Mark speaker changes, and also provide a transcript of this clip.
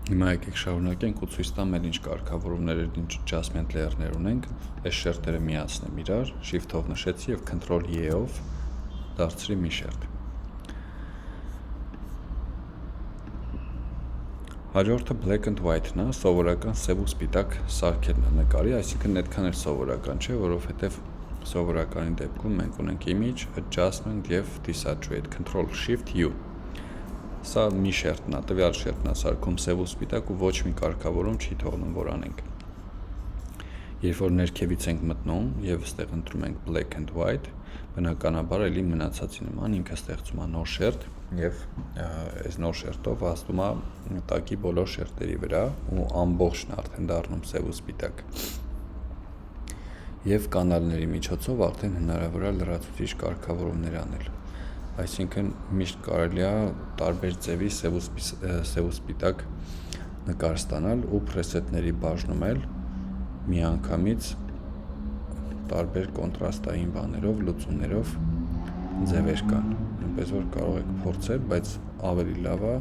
Speaker 1: Հիմա եկեք շարունակենք ու ցույց տամ մեր ինչ կարգավորումներ են, ինչ adjustment layer-ներ ունենք։ Այս շերտերը միացնեմ իրար, Shift-ով նշեցի եւ Ctrl-E-ով դարձրի մի շերտ։ Հաջորդը black and white-ն է, սովորական սև ու սպիտակ սարքերն է նկարի, այսինքն այդքան էլ սովորական չէ, որովհետեւ սովորականի դեպքում մենք ունենք image, adjustment եւ desaturate, Ctrl-Shift-U։ Սա մի շերտն է, տվյալ շերտն է սարքում սև ու սպիտակ ու ոչ մի կարգավորում չի թողնում, որ անենք։ Երբ որ ներքևից ենք մտնում եւ այստեղ ընտրում ենք black and white, բնականաբար էլի մնացածի նման ինքը ստեղծում է նոր շերտ եւ այս նոր շերտով վաստում է տակի բոլոր շերտերի վրա ու ամբողջն արդեն դառնում սև ու սպիտակ։ Եվ կանալների միջոցով արդեն հնարավոր է լրացուցիչ կարգավորումներ անել։ Այսինքն միշտ կարելի է տարբեր ձևի սև ու սպիտակ նկար ստանալ ու preset-ների բաժնում միանգամից տարբեր կոնտրաստային բաներով, լուծումներով ձևեր կան։ Այնպես որ կարող եք փորձել, բայց ավելի լավ է